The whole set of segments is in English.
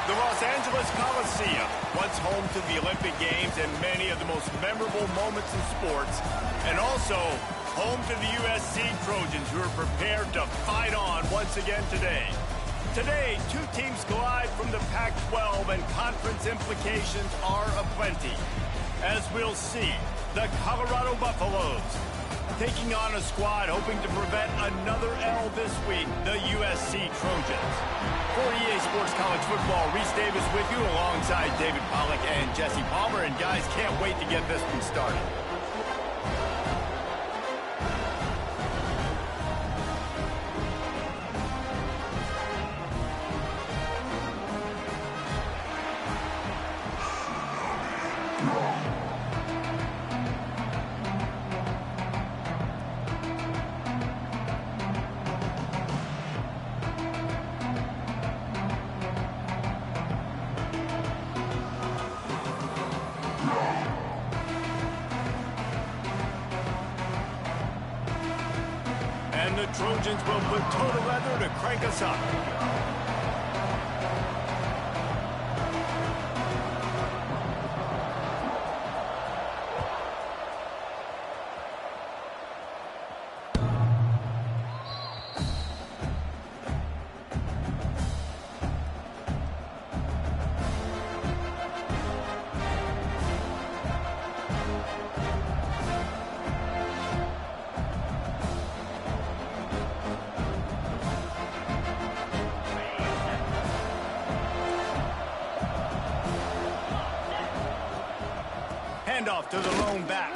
The Los Angeles Coliseum, once home to the Olympic Games and many of the most memorable moments in sports, and also home to the USC Trojans, who are prepared to fight on once again today. Today, two teams collide from the Pac-12, and conference implications are aplenty. As we'll see, the Colorado Buffaloes taking on a squad hoping to prevent another L this week, the USC Trojans. For EA Sports College Football, Reese Davis with you alongside David Pollack and Jesse Palmer. And guys, can't wait to get this one started. And the Trojans will put total leather to crank us up. Handoff to the lone back.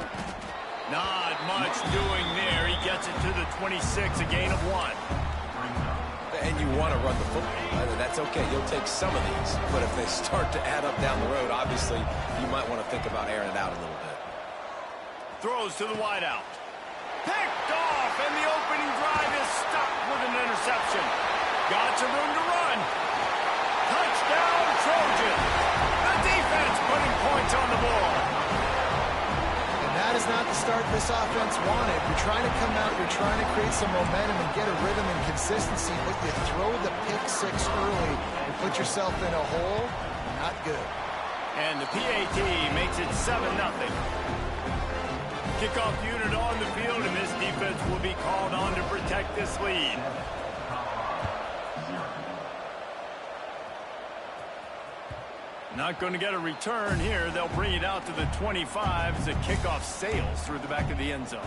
Not much doing there. He gets it to the 26, a gain of 1. And you want to run the football. That's okay. You'll take some of these. But if they start to add up down the road, obviously, you might want to think about airing it out a little bit. Throws to the wideout. Picked off, and the opening drive is stopped with an interception. Got some room to run. Touchdown, Trojans. The defense putting points on the board. That is not the start this offense wanted. You're trying to come out, you're trying to create some momentum and get a rhythm and consistency, but you throw the pick 6 early and put yourself in a hole. Not good. And the PAT makes it 7-0. Kickoff unit on the field, and this defense will be called on to protect this lead. Not going to get a return here. They'll bring it out to the 25 as the kickoff sails through the back of the end zone.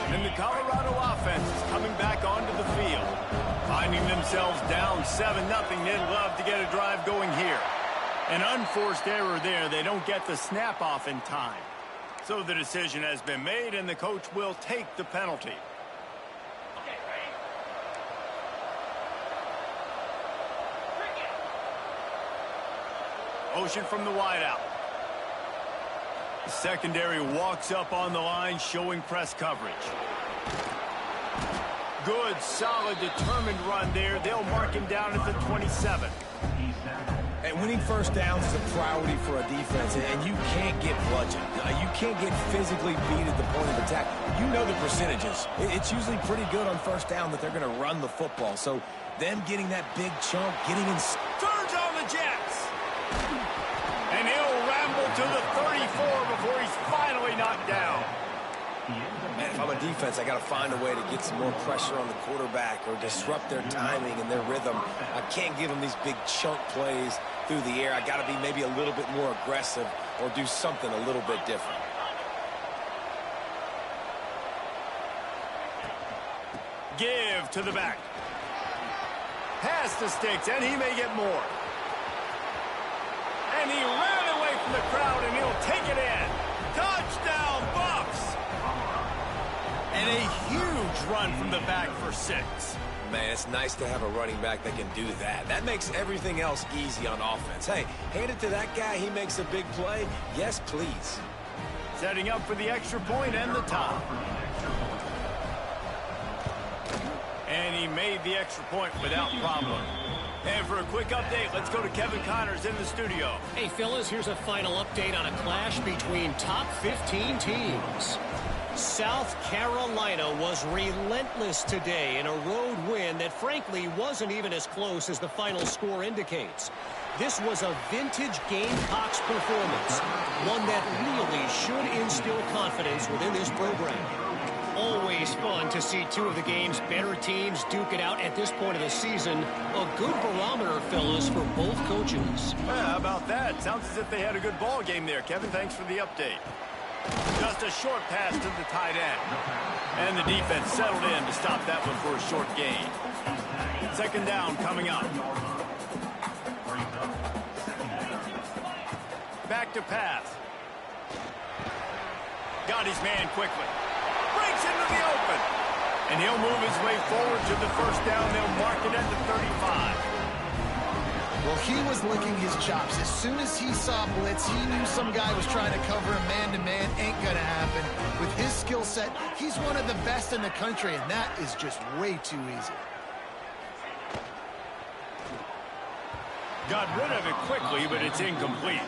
And the Colorado offense is coming back onto the field. Finding themselves down 7-0, they'd love to get a drive going here. An unforced error there. They don't get the snap off in time. So the decision has been made, and the coach will take the penalty. Motion from the wideout. The secondary walks up on the line, showing press coverage. Good, solid, determined run there. They'll mark him down at the 27. And winning first downs is a priority for a defense, and you can't get bludgeoned. You can't get physically beat at the point of attack. You know the percentages. It's usually pretty good on first down that they're going to run the football. So them getting that big chunk, getting in... Turns on the Jets. And he'll ramble to the 34 before he's finally knocked down. Man, if I'm a defense, I got to find a way to get some more pressure on the quarterback or disrupt their timing and their rhythm. I can't give them these big chunk plays through the air. I got to be maybe a little bit more aggressive or do something a little bit different. Give to the back. Pass to Sticks, and he may get more. And he ran away from the crowd, and he'll take it in. Touchdown, Buffs! And a huge run from the back for 6. Man, it's nice to have a running back that can do that. That makes everything else easy on offense. Hey, hand it to that guy. He makes a big play. Yes, please. Setting up for the extra point and the tie. And he made the extra point without problem. And for a quick update, let's go to Kevin Connors in the studio. Hey, fellas, here's a final update on a clash between top 15 teams. South Carolina was relentless today in a road win that, frankly, wasn't even as close as the final score indicates. This was a vintage Gamecocks performance, one that really should instill confidence within this program. Always fun to see two of the game's better teams duke it out at this point of the season. A good barometer, fellas, for both coaches. Yeah, how about that? Sounds as if they had a good ball game there. Kevin, thanks for the update. Just a short pass to the tight end. And the defense settled in to stop that one for a short gain. Second down coming up. Back to pass. Got his man quickly. Breaks into the open. And he'll move his way forward to the first down. They'll mark it at the 35. Well, he was licking his chops. As soon as he saw blitz, he knew some guy was trying to cover him man-to-man. Ain't going to happen. With his skill set, he's one of the best in the country, and that is just way too easy. Got rid of it quickly, but it's incomplete.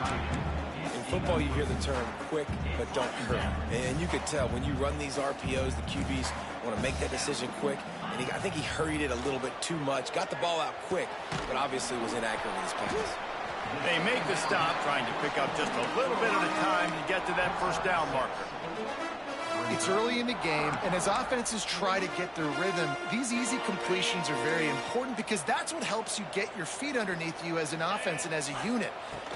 In football, you hear the term quick, but don't hurt. And you could tell when you run these RPOs, the QBs want to make that decision quick. And I think he hurried it a little bit too much. Got the ball out quick, but obviously was inaccurate with his passes. They make the stop, trying to pick up just a little bit at a time to get to that first down marker. It's early in the game, and as offenses try to get their rhythm, these easy completions are very important because that's what helps you get your feet underneath you as an offense and as a unit.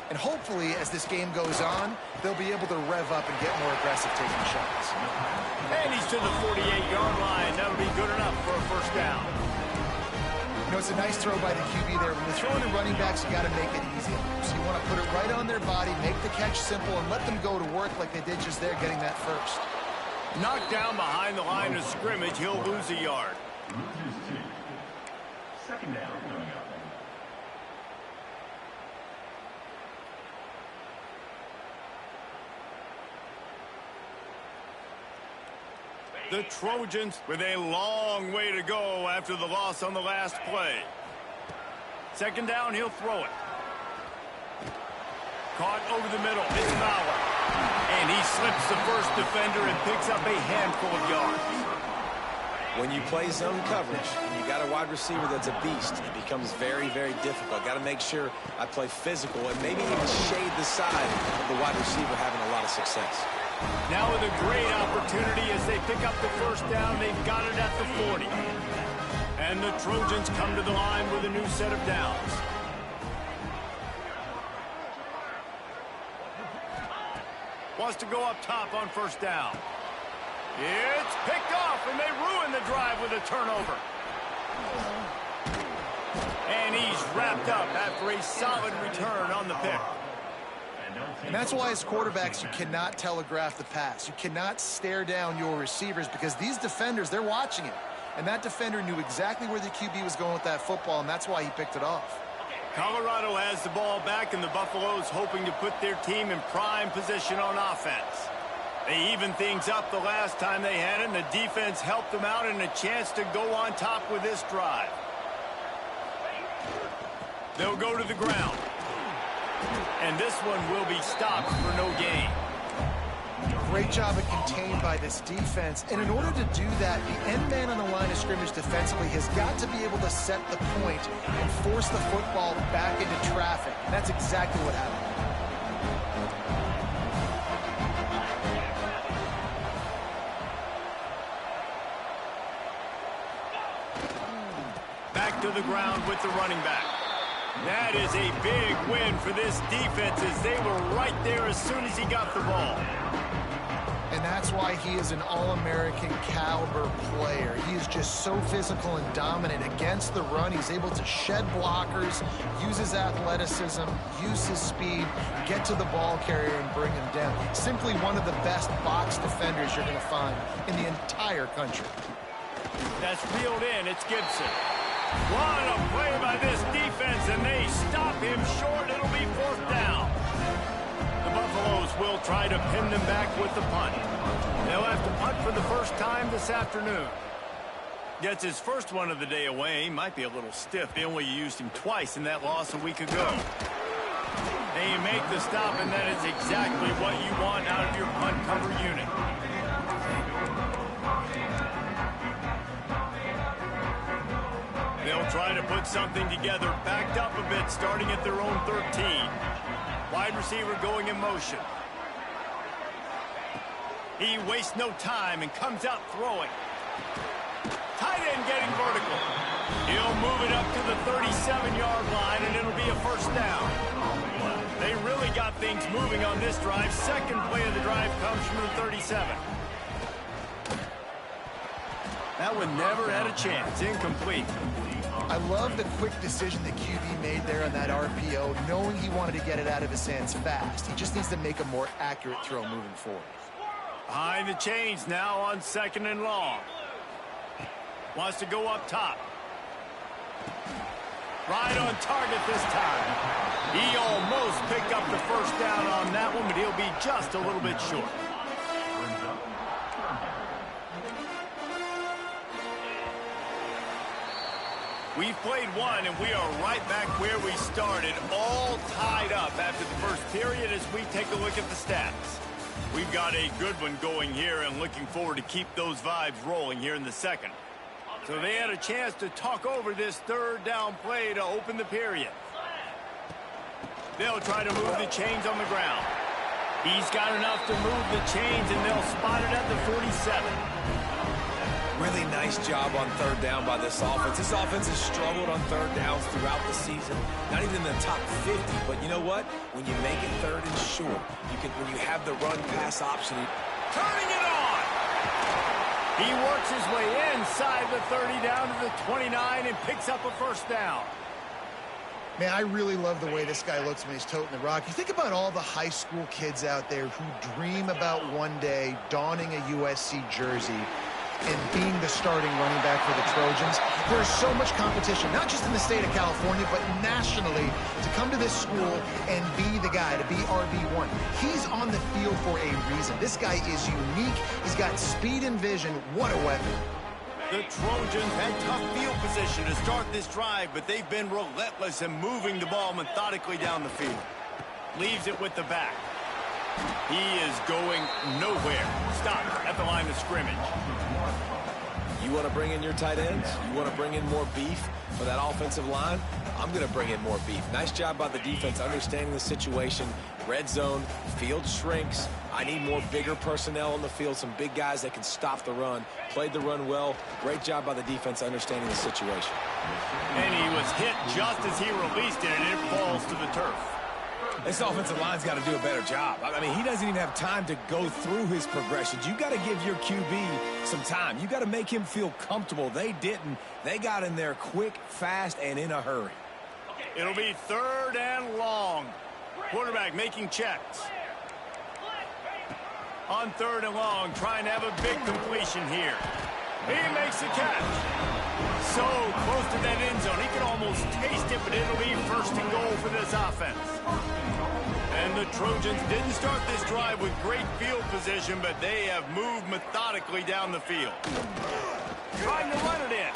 And hopefully, as this game goes on, they'll be able to rev up and get more aggressive taking shots. And he's to the 48-yard line. That'll be good enough for a first down. You know, it's a nice throw by the QB there. When you're throwing to running backs, you got to make it easy. So you want to put it right on their body, make the catch simple, and let them go to work like they did just there, getting that first. Knocked down behind the line of scrimmage, he'll lose a yard. Second down coming up. The Trojans with a long way to go after the loss on the last play. Second down, he'll throw it. Caught over the middle, it's Fowler. And he slips the first defender and picks up a handful of yards. When you play zone coverage and you got a wide receiver that's a beast, it becomes very, very difficult. Got to make sure I play physical and maybe even shade the side of the wide receiver having a lot of success. Now with a great opportunity as they pick up the first down, they've got it at the 40. And the Trojans come to the line with a new set of downs. Wants to go up top on first down. It's picked off, and they ruin the drive with a turnover. And he's wrapped up after a solid return on the pick. And that's why as quarterbacks, you cannot telegraph the pass. You cannot stare down your receivers because these defenders, they're watching it. And that defender knew exactly where the QB was going with that football, and that's why he picked it off. Colorado has the ball back, and the Buffaloes hoping to put their team in prime position on offense. They evened things up the last time they had it, and the defense helped them out and a chance to go on top with this drive. They'll go to the ground. And this one will be stopped for no gain. Great job of contained by this defense. And in order to do that, the end man on the line of scrimmage defensively has got to be able to set the point and force the football back into traffic. And that's exactly what happened. Back to the ground with the running back. That is a big win for this defense as they were right there as soon as he got the ball. And that's why he is an All-American caliber player. He is just so physical and dominant against the run. He's able to shed blockers, use his athleticism, use his speed, get to the ball carrier and bring him down. Simply one of the best box defenders you're going to find in the entire country. That's reeled in. It's Gibson. What a play by this defense, and they stop him short. It'll be fourth down. The Buffaloes will try to pin them back with the punt. They'll have to punt for the first time this afternoon. Gets his first one of the day away. He might be a little stiff. They only used him twice in that loss a week ago. And you make the stop, and that is exactly what you want out of your punt cover unit. They'll try to put something together, backed up a bit, starting at their own 13. Wide receiver going in motion. He wastes no time and comes out throwing. Tight end getting vertical. He'll move it up to the 37-yard line, and it'll be a first down. They really got things moving on this drive. Second play of the drive comes from the 37. That one never had a chance. Incomplete. I love the quick decision that QB made there on that RPO, knowing he wanted to get it out of his hands fast. He just needs to make a more accurate throw moving forward. Behind the chains now on 2nd and long. Wants to go up top. Right on target this time. He almost picked up the first down on that one, but he'll be just a little bit short. We've played one, and we are right back where we started, all tied up after the first period as we take a look at the stats. We've got a good one going here and looking forward to keep those vibes rolling here in the second. So they had a chance to talk over this third down play to open the period. They'll try to move the chains on the ground. He's got enough to move the chains, and they'll spot it at the 47. Really nice job on third down by this offense. This offense has struggled on third downs throughout the season. Not even in the top 50, but you know what? When you make it third and short, when you have the run-pass option. Turning it on! He works his way inside the 30 down to the 29 and picks up a first down. Man, I really love the way this guy looks when he's toting the rock. You think about all the high school kids out there who dream about one day donning a USC jersey and being the starting running back for the Trojans. There's so much competition, not just in the state of California, but nationally, to come to this school and be the guy, to be RB1. He's on the field for a reason. This guy is unique. He's got speed and vision. What a weapon. The Trojans had tough field position to start this drive, but they've been relentless in moving the ball methodically down the field. Leaves it with the back. He is going nowhere. Stop at the line of scrimmage. You want to bring in your tight ends? You want to bring in more beef for that offensive line? I'm going to bring in more beef. Nice job by the defense understanding the situation. Red zone, field shrinks. I need more bigger personnel on the field, some big guys that can stop the run. Played the run well. Great job by the defense understanding the situation. And he was hit just as he released it, and it falls to the turf. This offensive line's got to do a better job. I mean, he doesn't even have time to go through his progressions. You got to give your QB some time. You got to make him feel comfortable. They didn't. They got in there quick, fast, and in a hurry. It'll be 3rd and long. Quarterback making checks. On 3rd and long, trying to have a big completion here. He makes the catch. So close to that end zone. He can almost taste it, but it'll be 1st and goal for this offense. And the Trojans didn't start this drive with great field position, but they have moved methodically down the field. Trying to run it in.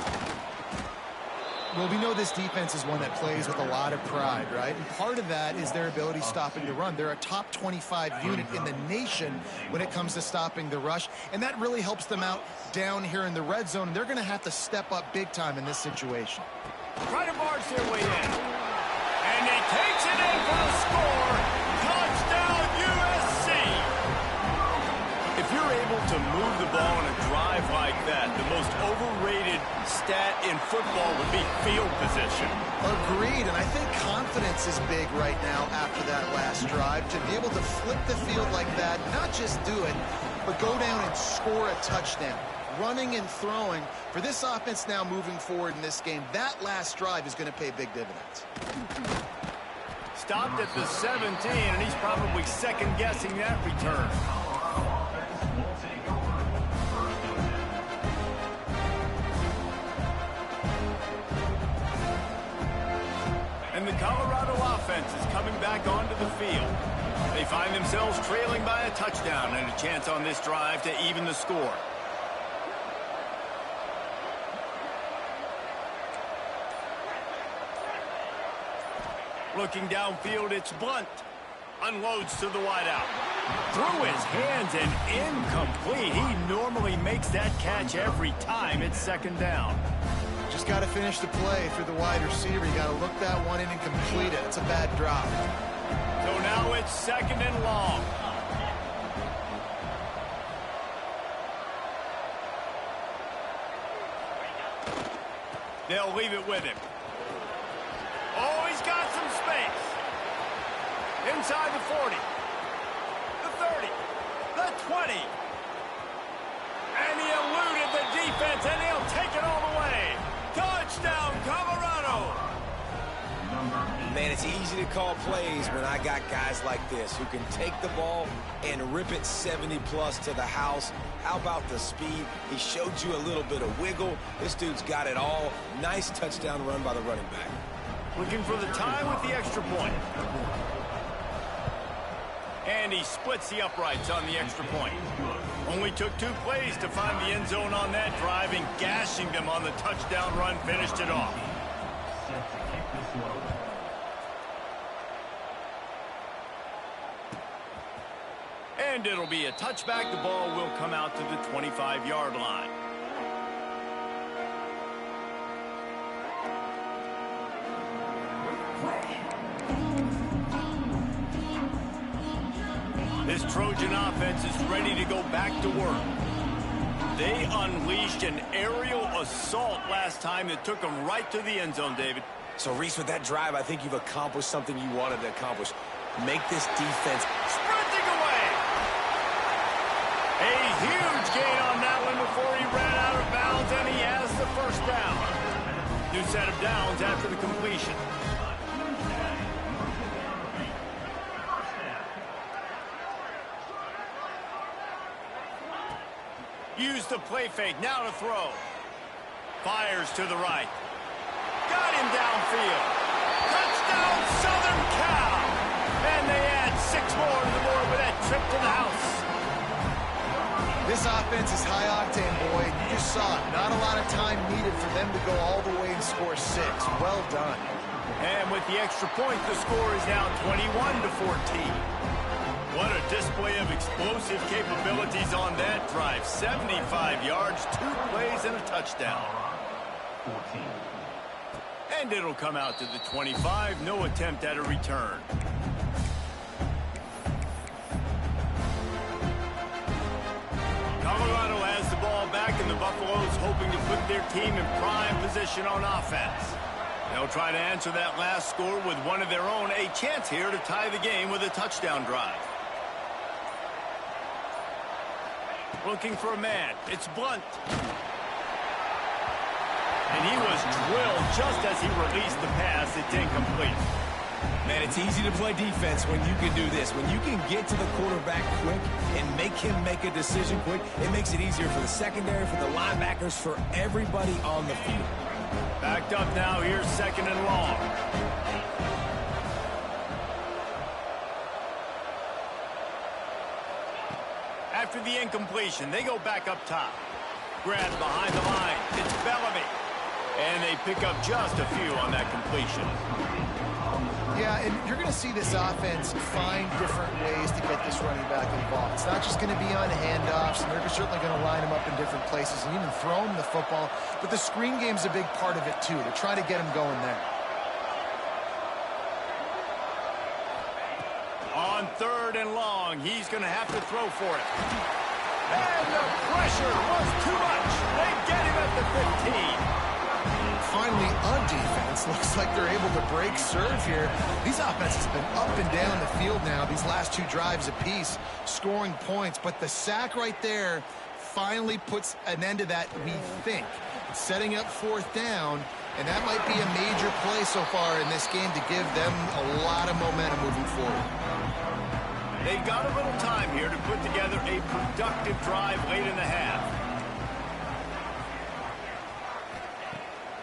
Well, we know this defense is one that plays with a lot of pride, right? And part of that is their ability stopping the run. They're a top 25 unit in the nation when it comes to stopping the rush, and that really helps them out down here in the red zone. And they're going to have to step up big time in this situation. Try to barge their way in. And he takes it in for the score. Touchdown, USC! If you're able to move the ball in a drive like that, the most overrated stat in football would be field position. Agreed, and I think confidence is big right now after that last drive. To be able to flip the field like that, not just do it, but go down and score a touchdown. Running and throwing. For this offense now moving forward in this game, that last drive is going to pay big dividends. Stopped at the 17, and he's probably second-guessing that return. And the Colorado offense is coming back onto the field. They find themselves trailing by a touchdown and a chance on this drive to even the score. Looking downfield, it's Blunt. Unloads to the wideout. Through his hands and incomplete. He normally makes that catch every time. It's second down. Just got to finish the play through the wide receiver. You got to look that one in and complete it. It's a bad drop. So now it's second and long. They'll leave it with him. Oh, he's got some space. Inside the 40. The 30. The 20. And he eluded the defense, and he'll take it all the way. Touchdown, Colorado. Man, it's easy to call plays when I got guys like this who can take the ball and rip it 70-plus to the house. How about the speed? He showed you a little bit of wiggle. This dude's got it all. Nice touchdown run by the running back. Looking for the time with the extra point. And he splits the uprights on the extra point. Only took 2 plays to find the end zone on that drive, and gashing them on the touchdown run finished it off. And it'll be a touchback. The ball will come out to the 25-yard line. This Trojan offense is ready to go back to work. They unleashed an aerial assault last time that took them right to the end zone, David. So, Reese, with that drive, I think you've accomplished something you wanted to accomplish. Make this defense sprinting away. A huge gain on that one before he ran out of bounds, and he has the first down. New set of downs after the completion. Use the play fake, now to throw. Fires to the right. Got him downfield. Touchdown, Southern Cal! And they add 6 more to the board with that trip to the house. This offense is high octane, boy. You just saw it. Not a lot of time needed for them to go all the way and score 6. Well done. And with the extra point, the score is now 21-14. What a display of explosive capabilities on that drive. 75 yards, 2 plays, and a touchdown. 14. And it'll come out to the 25. No attempt at a return. Colorado has the ball back, and the Buffaloes hoping to put their team in prime position on offense. They'll try to answer that last score with one of their own. A chance here to tie the game with a touchdown drive. Looking for a man. It's Blunt. And he was drilled just as he released the pass. It's incomplete. Man, it's easy to play defense when you can do this. When you can get to the quarterback quick and make him make a decision quick, it makes it easier for the secondary, for the linebackers, for everybody on the field. Backed up now. Here's second and long. After the incompletion, they go back up top. Grabbed behind the line. It's Bellamy. And they pick up just a few on that completion. Yeah, and you're going to see this offense find different ways to get this running back involved. It's not just going to be on handoffs, and they're certainly going to line him up in different places and even throw him the football. But the screen game's a big part of it, too. They're trying to get him going there. On third and long, he's going to have to throw for it. And the pressure was too much. They get him at the 15. Finally, on defense, looks like they're able to break serve here. These offenses have been up and down the field now, these last 2 drives apiece, scoring points. But the sack right there finally puts an end to that, we think. It's setting up 4th down, and that might be a major play so far in this game to give them a lot of momentum moving forward. They've got a little time here to put together a productive drive late in the half.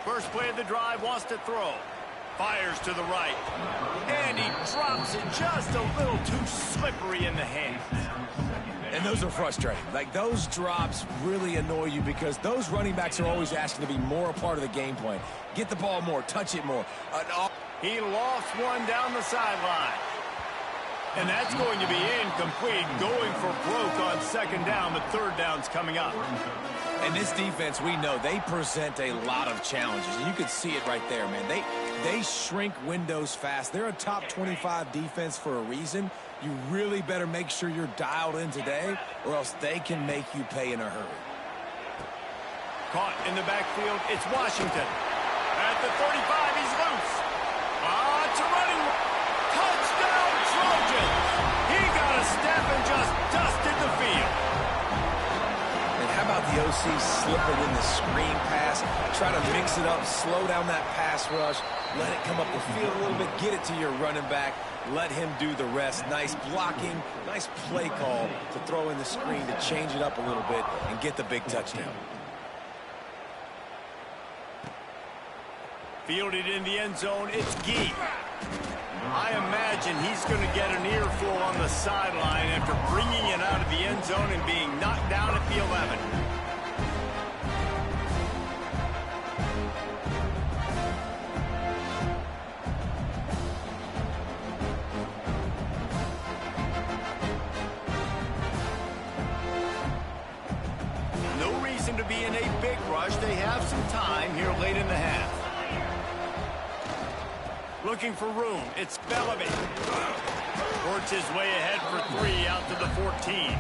First play of the drive, wants to throw. Fires to the right. And he drops it just a little too slippery in the hands. And those are frustrating. Like, those drops really annoy you because those running backs are always asking to be more a part of the game plan. Get the ball more, touch it more. He lost one down the sideline. And that's going to be incomplete, going for broke on second down. The third down's coming up. And this defense, we know, they present a lot of challenges. You can see it right there, man. They shrink windows fast. They're a top 25 defense for a reason. You really better make sure you're dialed in today, or else they can make you pay in a hurry. Caught in the backfield, it's Washington. At the 35, he's loose. It's a running. Touchdown, Trojans. He got a step and just dusted the field. And how about the OC slipping in the screen pass? Try to mix it up, slow down that pass rush, let it come up the field a little bit, get it to your running back, let him do the rest. Nice blocking, nice play call to throw in the screen to change it up a little bit and get the big touchdown. Fielded in the end zone, it's Gee. I imagine he's going to get an earful on the sideline after bringing it out of the end zone and being knocked down at the 11. No reason to be in a big rush. They have some time here late in the half. Looking for room. It's Bellamy. Works his way ahead for 3 out to the 14.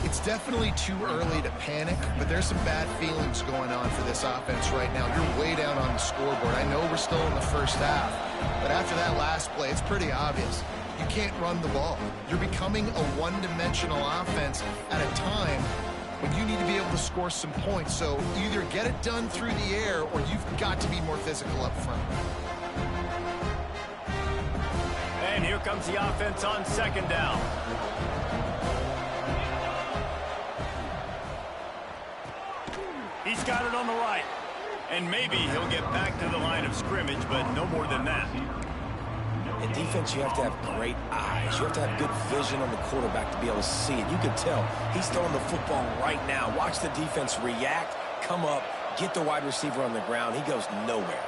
It's definitely too early to panic, but there's some bad feelings going on for this offense right now. You're way down on the scoreboard. I know we're still in the first half, but after that last play, it's pretty obvious. You can't run the ball. You're becoming a one-dimensional offense at a time when you need to be able to score some points. So either get it done through the air or you've got to be more physical up front. And here comes the offense on second down. He's got it on the right. And maybe he'll get back to the line of scrimmage, but no more than that. In defense, you have to have great eyes. You have to have good vision on the quarterback to be able to see it. You can tell he's throwing the football right now. Watch the defense react, come up, get the wide receiver on the ground. He goes nowhere.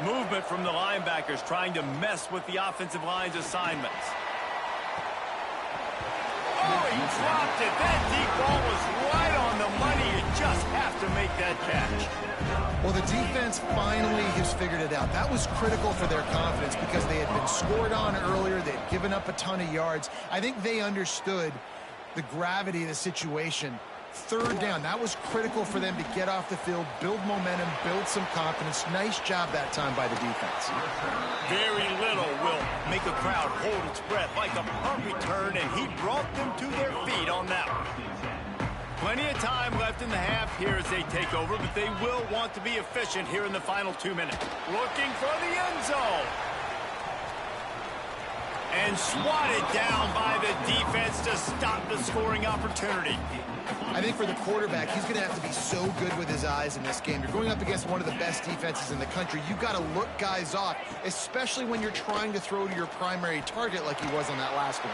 Movement from the linebackers trying to mess with the offensive line's assignments. Oh, he dropped it. That deep ball was right on the money. You just have to make that catch. Well, the defense finally has figured it out. That was critical for their confidence because they had been scored on earlier. They had given up a ton of yards. I think they understood the gravity of the situation. Third down, that was critical for them to get off the field, build momentum, build some confidence. Nice job that time by the defense. Very little will make a crowd hold its breath like a punt return, and he brought them to their feet on that one. Plenty of time left in the half here as they take over, but they will want to be efficient here in the final 2 minutes. Looking for the end zone. And swatted down by the defense to stop the scoring opportunity. I think for the quarterback, he's going to have to be so good with his eyes in this game. You're going up against one of the best defenses in the country. You've got to look guys off, especially when you're trying to throw to your primary target like he was on that last one.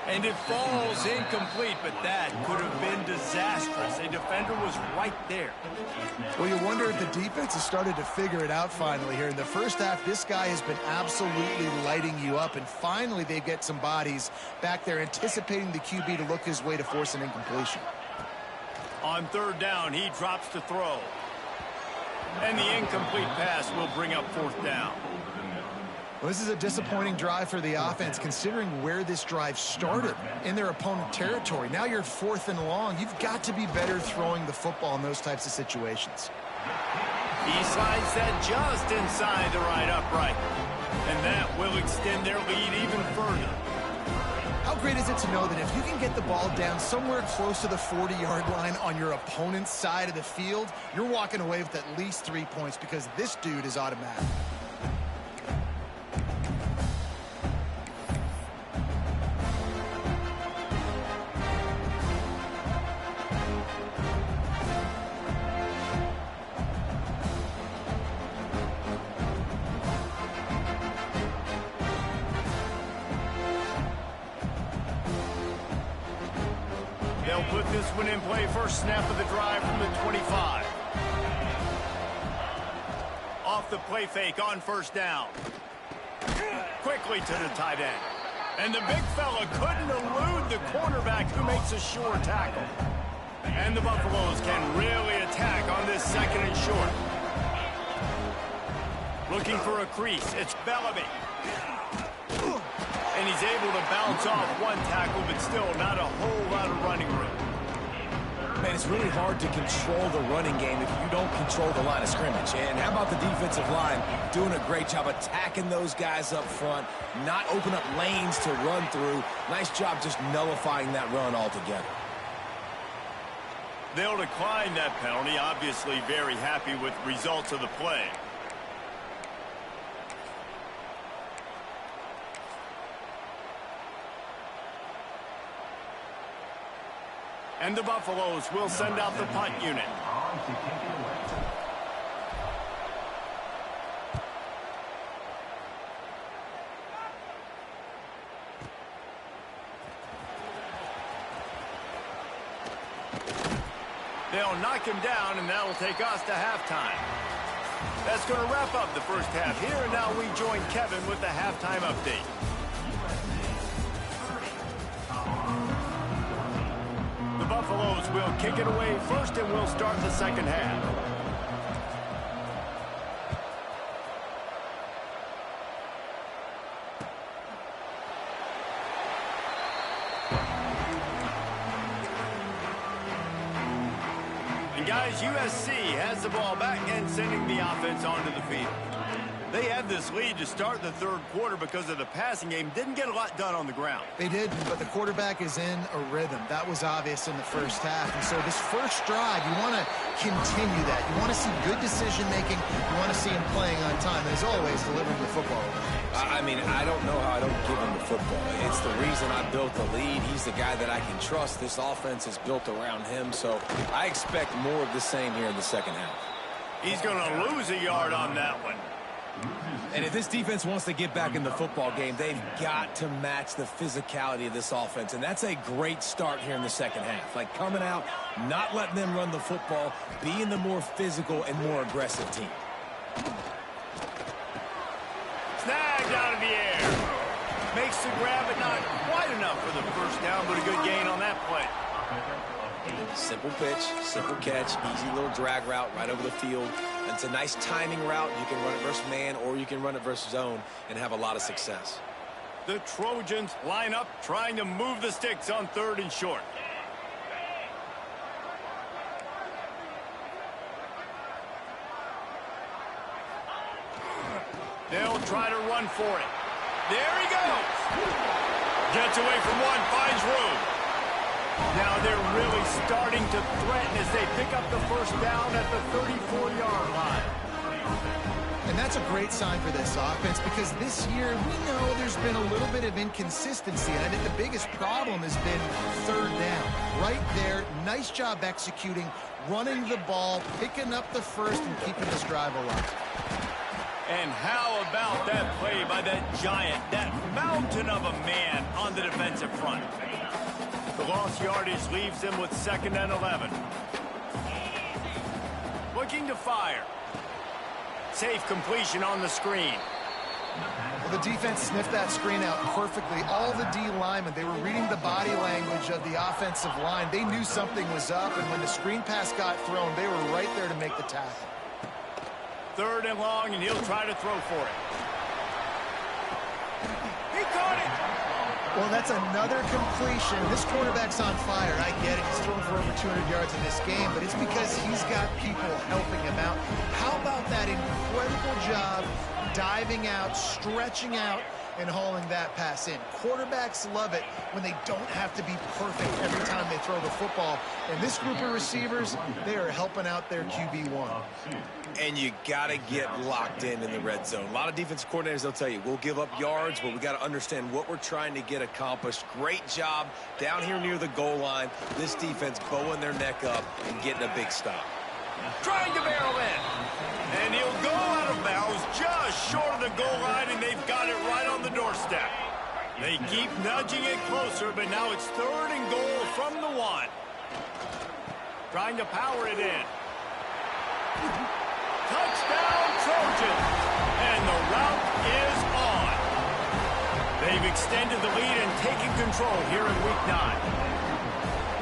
And it falls incomplete, but that could have been disastrous. A defender was right there. Well, you wonder if the defense has started to figure it out finally here. In the first half, this guy has been absolutely lighting you up, and finally they get some bodies back there anticipating the QB to look his way to force an incompletion. On third down, he drops to throw. And the incomplete pass will bring up fourth down. Well, this is a disappointing drive for the offense, considering where this drive started in their opponent territory. Now you're 4th and long. You've got to be better throwing the football in those types of situations. He slides that just inside the right upright. And that will extend their lead even further. How great is it to know that if you can get the ball down somewhere close to the 40-yard line on your opponent's side of the field, you're walking away with at least 3 points because this dude is automatic. They'll put this one in play. First snap of the drive from the 25. off the play fake on first down. Quickly to the tight end. And the big fella couldn't elude the cornerback who makes a sure tackle. And the Buffaloes can really attack on this second and short. Looking for a crease. It's Bellamy. And he's able to bounce off one tackle, but still not a whole lot of running room. Man, it's really hard to control the running game if you don't control the line of scrimmage. And how about the defensive line doing a great job attacking those guys up front, not open up lanes to run through. Nice job just nullifying that run altogether. They'll decline that penalty, obviously very happy with the results of the play. And the Buffaloes will send out the punt unit. They'll knock him down, and that'll take us to halftime. That's going to wrap up the first half here, and now we join Kevin with the halftime update. The Buffaloes will kick it away first, and we'll start the second half. And guys, USC has the ball back and sending the offense onto the field. They had this lead to start the third quarter because of the passing game. Didn't get a lot done on the ground. They did, but the quarterback is in a rhythm. That was obvious in the first half. And so this first drive, you want to continue that. You want to see good decision-making. You want to see him playing on time. And as always, delivering the football. I mean, I don't know how I don't give him the football. It's the reason I built the lead. He's the guy that I can trust. This offense is built around him. So I expect more of the same here in the second half. He's going to lose a yard on that one. And if this defense wants to get back in the football game, they've got to match the physicality of this offense. And that's a great start here in the second half. Like coming out, not letting them run the football, being the more physical and more aggressive team. Snagged out of the air. Makes the grab, but not quite enough for the first down, but a good gain on that play. Simple pitch, simple catch, easy little drag route right over the field. It's a nice timing route. You can run it versus man or you can run it versus zone and have a lot of success. The Trojans line up trying to move the sticks on third and short. They'll try to run for it. There he goes. Gets away from one, finds room. Now they're really starting to threaten as they pick up the first down at the 34-yard line. And that's a great sign for this offense because this year we know there's been a little bit of inconsistency. And I think the biggest problem has been third down. Right there, nice job executing, running the ball, picking up the first, and keeping this drive alive. And how about that play by that giant, that mountain of a man on the defensive front? The lost yardage leaves them with 2nd and 11. Looking to fire. Safe completion on the screen. Well, the defense sniffed that screen out perfectly. All the D linemen, they were reading the body language of the offensive line. They knew something was up, and when the screen pass got thrown, they were right there to make the tackle. 3rd and long, and he'll try to throw for it. He caught it! Well, that's another completion. This quarterback's on fire. I get it. He's thrown for over 200 yards in this game, but it's because he's got people helping him out. How about that incredible job diving out, stretching out, and hauling that pass in? Quarterbacks love it when they don't have to be perfect every time they throw the football. And this group of receivers, they are helping out their QB1. And you got to get locked in the red zone. A lot of defensive coordinators, they'll tell you, we'll give up yards, but we got to understand what we're trying to get accomplished. Great job down here near the goal line. This defense bowing their neck up and getting a big stop. Trying to barrel in. And he'll go out of bounds just short of the goal line, and they've got it right on the doorstep. They keep nudging it closer, but now it's 3rd and goal from the 1. Trying to power it in. Touchdown, Trojans. And the route is on. They've extended the lead and taken control here in Week 9.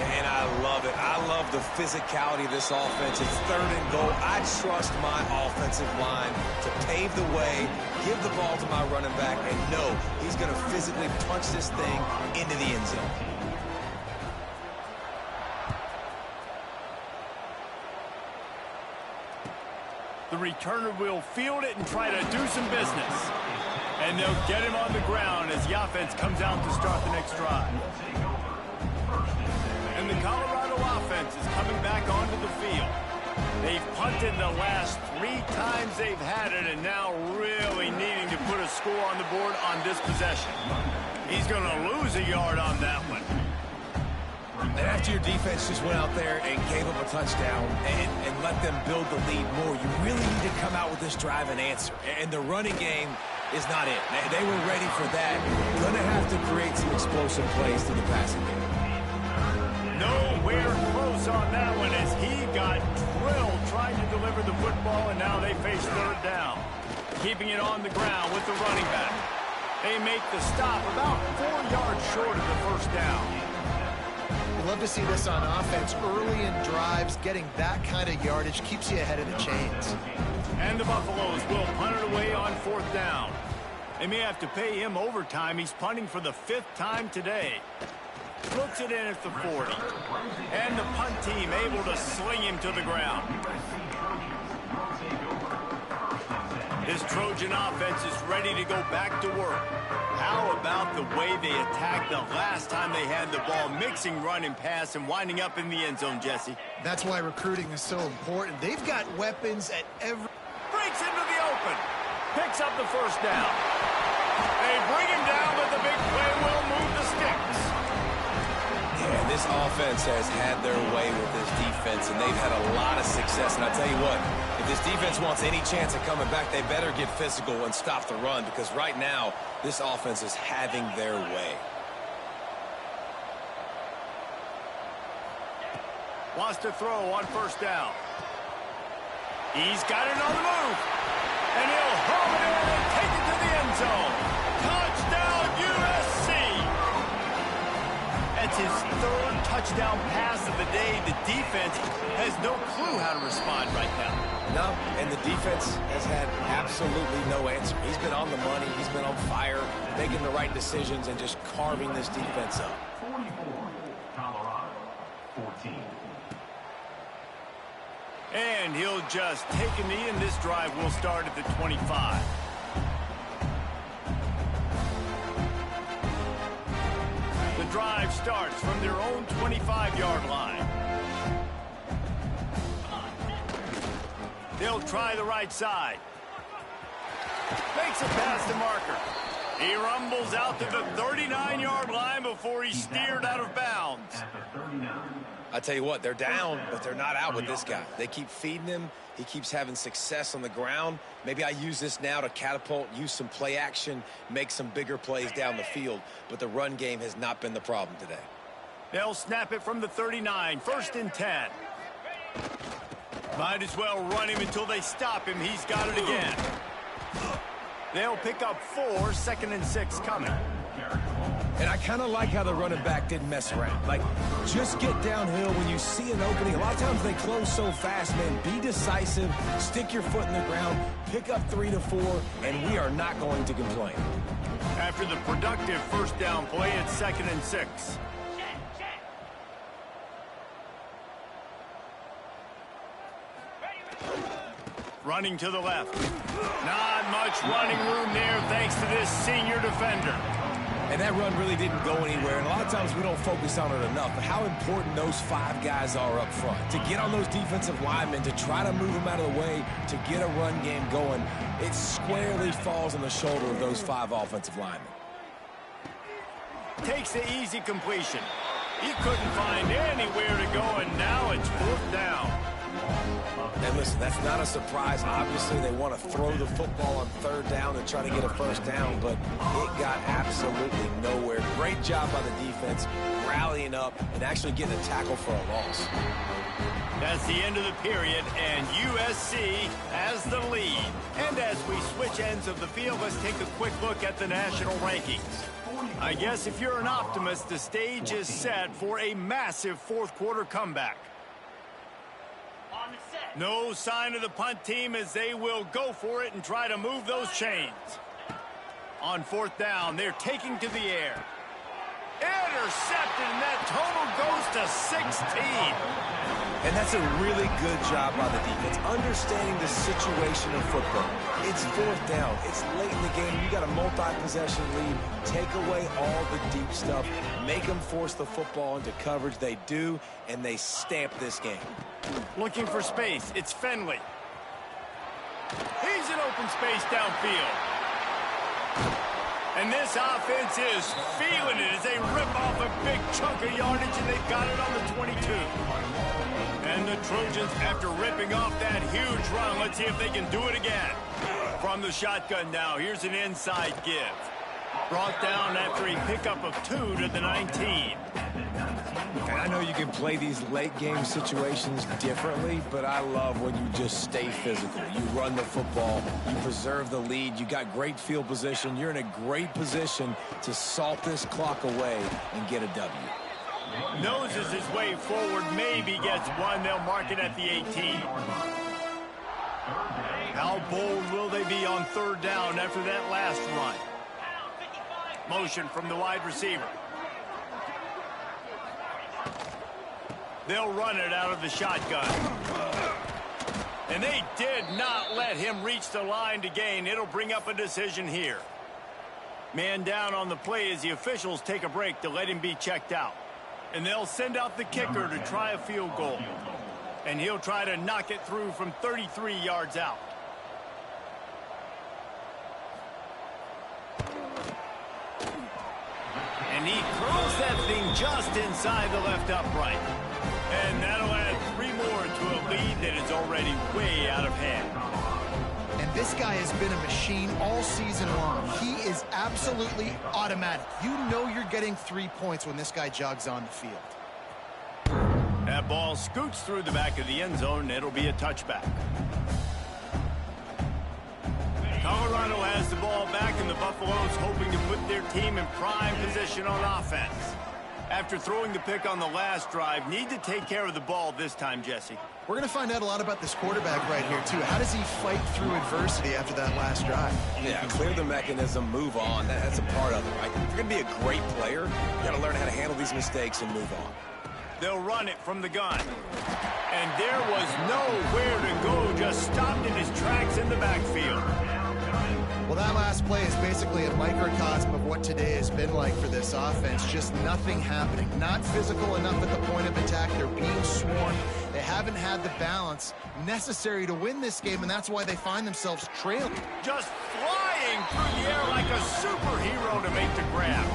And I love it. I love the physicality of this offense. It's 3rd and goal. I trust my offensive line to pave the way, give the ball to my running back, and know he's going to physically punch this thing into the end zone. The returner will field it and try to do some business. And they'll get him on the ground as the offense comes out to start the next drive. And the Colorado offense is coming back onto the field. They've punted the last 3 times they've had it, and now really needing to put a score on the board on this possession. He's going to lose a yard on that one. And after your defense just went out there and gave up a touchdown and let them build the lead more, you really need to come out with this drive and answer. And the running game is not it. They were ready for that. Going to have to create some explosive plays through the passing game. Nowhere close on that one as he got drilled trying to deliver the football, and now they face 3rd down. Keeping it on the ground with the running back. They make the stop about 4 yards short of the 1st down. You love to see this on offense. Early in drives, getting that kind of yardage keeps you ahead of the chains. And the Buffaloes will punt it away on 4th down. They may have to pay him overtime. He's punting for the 5th time today. Puts it in at the 40. And the punt team able to sling him to the ground. This Trojan offense is ready to go back to work. How about the way they attacked the last time they had the ball, mixing run and pass and winding up in the end zone, Jesse? That's why recruiting is so important. They've got weapons at every... Breaks into the open. Picks up the 1st down. They bring him down, but the big play will move the sticks. Yeah, this offense has had their way with this defense, and they've had a lot of success. And I tell you what, if this defense wants any chance of coming back, they better get physical and stop the run, because right now, this offense is having their way. Wants to throw on 1st down. He's got it on the move. And he'll home it in and take it to the end zone. Touchdown, USC! That's his 3rd touchdown pass of the day. The defense has no clue how to respond right now. No, and the defense has had absolutely no answer. He's been on the money. He's been on fire, making the right decisions and just carving this defense up. 44, Colorado, 14. And he'll just take a knee, and this drive will start at the 25. The drive starts from their own 25-yard line. They'll try the right side. Makes a pass to Marker. He rumbles out to the 39-yard line before he's steered out of bounds. I tell you what, they're down, but they're not out with this guy. They keep feeding him. He keeps having success on the ground. Maybe I use this now to catapult, use some play action, make some bigger plays down the field. But the run game has not been the problem today. They'll snap it from the 39, 1st and 10. Might as well run him until they stop him. He's got it again. They'll pick up 4, 2nd and 6 coming. And I kind of like how the running back didn't mess around. Like, just get downhill when you see an opening. A lot of times they close so fast, man. Be decisive, stick your foot in the ground, pick up 3 to 4, and we are not going to complain. After the productive 1st down play, it's 2nd and 6. Running to the left. Not much running room there thanks to this senior defender. And that run really didn't go anywhere. And a lot of times we don't focus on it enough. But how important those 5 guys are up front. To get on those defensive linemen, to try to move them out of the way, to get a run game going, it squarely falls on the shoulder of those 5 offensive linemen. Takes the easy completion. He couldn't find anywhere to go, and now it's 4th down. And listen, that's not a surprise. Obviously, they want to throw the football on third down and try to get a first down, but it got absolutely nowhere. Great job by the defense, rallying up and actually getting a tackle for a loss. That's the end of the period, and USC has the lead. And as we switch ends of the field, let's take a quick look at the national rankings. I guess if you're an optimist, the stage is set for a massive fourth-quarter comeback. No sign of the punt team as they will go for it and try to move those chains. On fourth down, they're taking to the air. Intercepted, and that total goes to 16. And that's a really good job by the defense, understanding the situation of football. It's fourth down. It's late in the game. You got a multi-possession lead. Take away all the deep stuff. Make them force the football into coverage. They do, and they stamp this game. Looking for space. It's Finley. He's in open space downfield. And this offense is feeling it as they rip off a big chunk of yardage, and they've got it on the 22. And the Trojans, after ripping off that huge run, let's see if they can do it again. From the shotgun now, here's an inside give. Brought down after a pickup of 2 to the 19. And I know you can play these late game situations differently, but I love when you just stay physical. You run the football, you preserve the lead, you got great field position, you're in a great position to salt this clock away and get a W. Noses his way forward, maybe gets one. They'll mark it at the 18. How bold will they be on third down after that last run? Motion from the wide receiver. They'll run it out of the shotgun. And they did not let him reach the line to gain. It'll bring up a decision here. Man down on the play as the officials take a break to let him be checked out. And they'll send out the kicker to try a field goal. And he'll try to knock it through from 33 yards out. And he curls that thing just inside the left upright. And that'll add 3 more to a lead that is already way out of hand. And this guy has been a machine all season long. He is absolutely automatic. You know you're getting 3 points when this guy jogs on the field. That ball scoots through the back of the end zone. It'll be a touchback. Colorado has the ball back, and the Buffaloes hoping to put their team in prime position on offense. After throwing the pick on the last drive, need to take care of the ball this time, Jesse. We're going to find out a lot about this quarterback right here, too. How does he fight through adversity after that last drive? Yeah, clear the mechanism, move on. That's a part of it, right? If you're going to be a great player, you got to learn how to handle these mistakes and move on. They'll run it from the gun. And there was nowhere to go, just stopped in his tracks in the backfield. Well, that last play is basically a microcosm of what today has been like for this offense. Just nothing happening. Not physical enough at the point of attack. They're being swarmed. They haven't had the balance necessary to win this game, and that's why they find themselves trailing. Just flying through the air like a superhero to make the grab.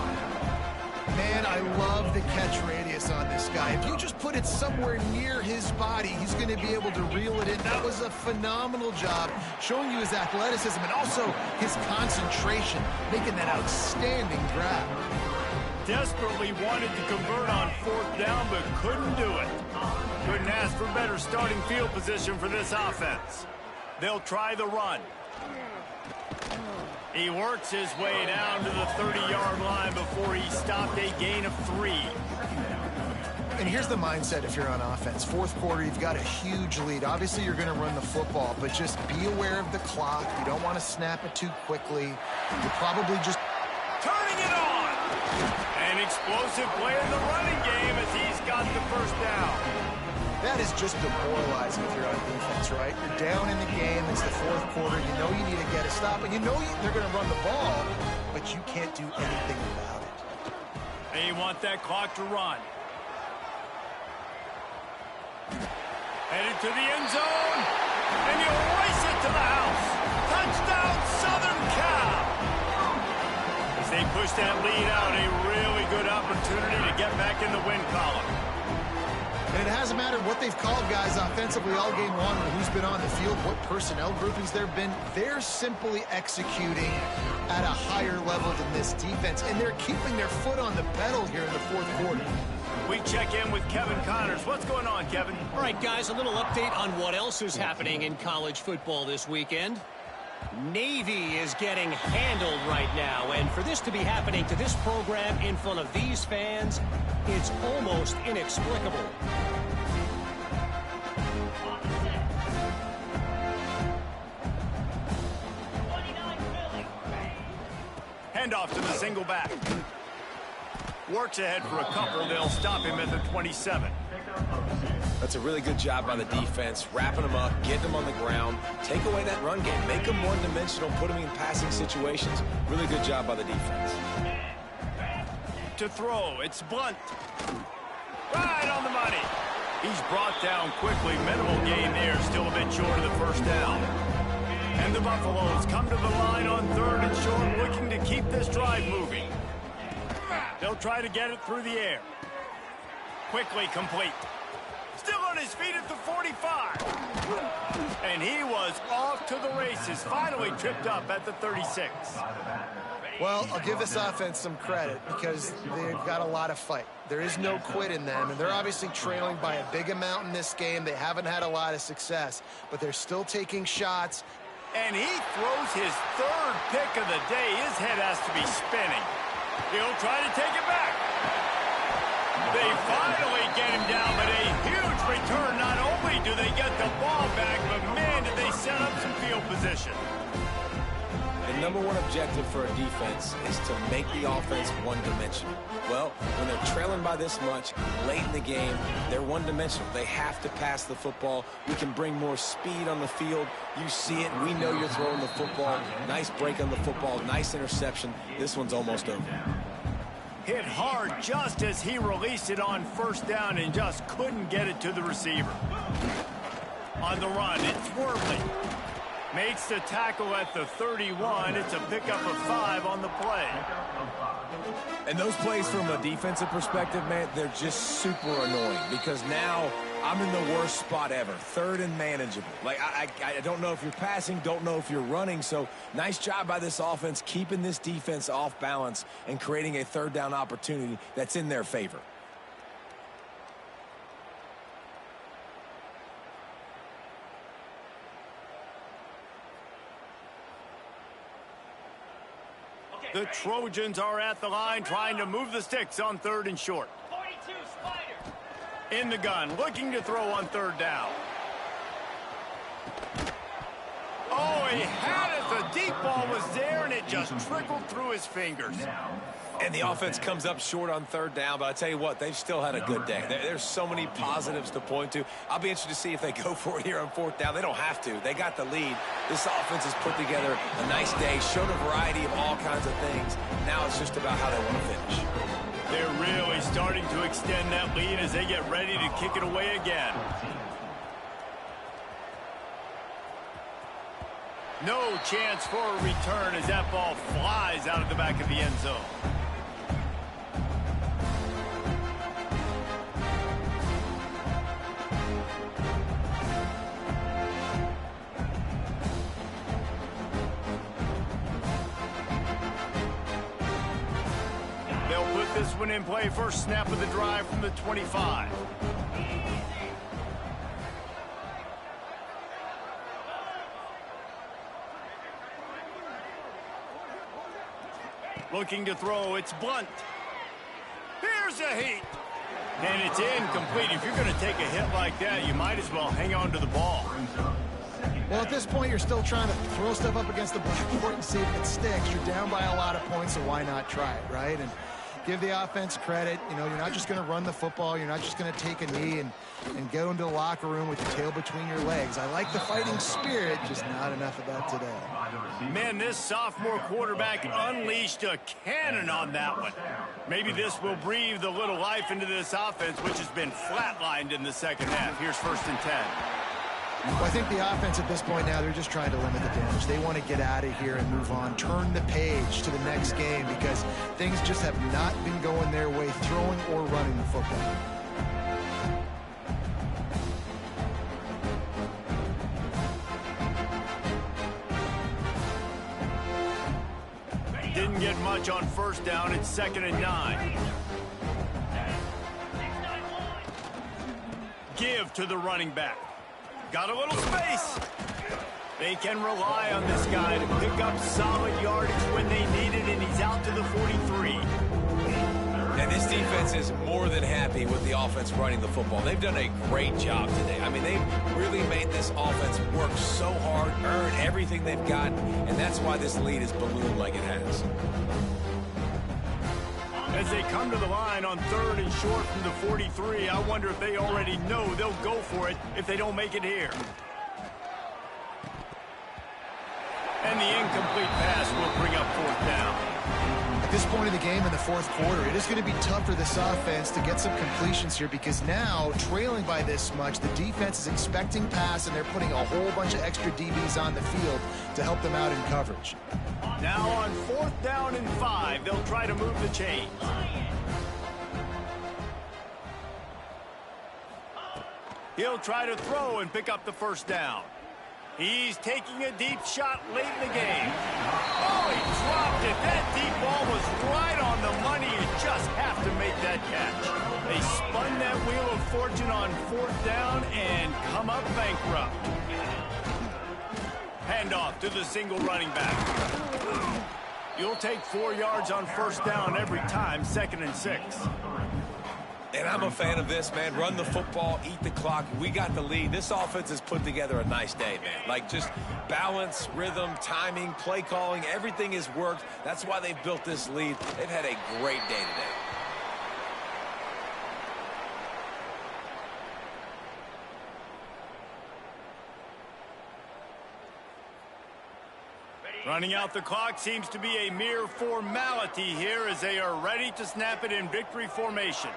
Man, I love the catch radius on this guy. If you just put it somewhere near his body, he's going to be able to reel it in. That was a phenomenal job, showing you his athleticism and also his concentration, making that outstanding grab. Desperately wanted to convert on fourth down, but couldn't do it. Couldn't ask for better starting field position for this offense. They'll try the run. He works his way down to the 30-yard line before he stopped a gain of 3. And here's the mindset if you're on offense. Fourth quarter, you've got a huge lead. Obviously, you're going to run the football, but just be aware of the clock. You don't want to snap it too quickly. You're probably just turning it on. An explosive play in the running game as he's got the first down. That is just demoralizing if you're on defense, right? You're down in the game. It's the fourth quarter. You know you need to get a stop, and you know they're going to run the ball, but you can't do anything about it. They want that clock to run. Headed to the end zone, and you race it to the house. Touchdown, Southern Cal. As they push that lead out, a really good opportunity to get back in the win column. And it hasn't mattered what they've called guys offensively all game long or who's been on the field, what personnel groupings there have been. They're simply executing at a higher level than this defense, and they're keeping their foot on the pedal here in the fourth quarter. We check in with Kevin Connors. What's going on, Kevin? All right, guys, a little update on what else is happening in college football this weekend. Navy is getting handled right now, and for this to be happening to this program in front of these fans, it's almost inexplicable. Handoff to the single back. Works ahead for a couple. They'll stop him at the 27. That's a really good job by the defense, wrapping them up, getting them on the ground, take away that run game, make them one-dimensional, put them in passing situations. Really good job by the defense. To throw, it's Blunt. Right on the money. He's brought down quickly. Minimal gain there, still a bit short of the first down. And the Buffaloes come to the line on 3rd and short, looking to keep this drive moving. They'll try to get it through the air. Quickly complete. Still on his feet at the 45. And he was off to the races. Finally tripped up at the 36. Well, I'll give this offense some credit because they've got a lot of fight. There is no quit in them, and they're obviously trailing by a big amount in this game. They haven't had a lot of success, but they're still taking shots. And he throws his 3rd pick of the day. His head has to be spinning. He'll try to take it back. They finally get him down, but a huge return. Not only do they get the ball back, but man, did they set up some field position. The number one objective for a defense is to make the offense one-dimensional. Well, when they're trailing by this much, late in the game, they're one-dimensional. They have to pass the football. We can bring more speed on the field. You see it. We know you're throwing the football. Nice break on the football. Nice interception. This one's almost over. Hit hard just as he released it on 1st down and just couldn't get it to the receiver. On the run, it's Worley. Makes the tackle at the 31. It's a pickup of 5 on the play. And those plays from a defensive perspective, man, they're just super annoying because now I'm in the worst spot ever. 3rd and manageable. Like, I don't know if you're passing, don't know if you're running. So nice job by this offense keeping this defense off balance and creating a 3rd down opportunity that's in their favor. The Trojans are at the line trying to move the sticks on 3rd and short. 42, Spider. In the gun, looking to throw on 3rd down. Oh, he had it. The deep ball was there, and it just trickled through his fingers. And the offense comes up short on 3rd down, but I tell you what, they've still had a good day. There's so many positives to point to. I'll be interested to see if they go for it here on 4th down. They don't have to. They got the lead. This offense has put together a nice day, showed a variety of all kinds of things. Now it's just about how they want to finish. They're really starting to extend that lead as they get ready to kick it away again. No chance for a return as that ball flies out of the back of the end zone. They'll put this one in play. First snap of the drive from the 25. Looking to throw, it's Blunt. Here's a heat. And it's incomplete. If you're going to take a hit like that, you might as well hang on to the ball. Well, at this point, you're still trying to throw stuff up against the blackboard and see if it sticks. You're down by a lot of points, so why not try it, right? And give the offense credit. You know, you're not just going to run the football. You're not just going to take a knee and go into the locker room with your tail between your legs. I like the fighting spirit, just not enough of that today. Man, this sophomore quarterback unleashed a cannon on that one. Maybe this will breathe a little life into this offense, which has been flatlined in the second half. Here's 1st and 10. Well, I think the offense at this point now, they're just trying to limit the damage. They want to get out of here and move on, turn the page to the next game because things just have not been going their way, throwing or running the football. didn't get much on first down. It's 2nd and 9. Give to the running back. Got a little space. They can rely on this guy to pick up solid yardage when they need it, and he's out to the 43. And this defense is more than happy with the offense running the football. They've done a great job today. I mean, they've really made this offense work so hard, earn everything they've got, and that's why this lead is ballooned like it has. As they come to the line on 3rd and short from the 43, I wonder if they already know they'll go for it if they don't make it here. And the incomplete pass will bring up 4th down. At this point of the game in the 4th quarter, it is going to be tough for this offense to get some completions here because now, trailing by this much, the defense is expecting pass, and they're putting a whole bunch of extra DBs on the field to help them out in coverage. Now on 4th down and 5, they'll try to move the chains. He'll try to throw and pick up the 1st down. He's taking a deep shot late in the game. Oh, he dropped it. That deep ball was right on the money. You just have to make that catch. They spun that wheel of fortune on 4th down and come up bankrupt. Handoff to the single running back. You'll take 4 yards on 1st down every time, 2nd and 6. And I'm a fan of this, man. Run the football, eat the clock. We got the lead. This offense has put together a nice day, man. Like, just balance, rhythm, timing, play calling, everything has worked. That's why they've built this lead. They've had a great day today. Running out the clock seems to be a mere formality here as they are ready to snap it in victory formation.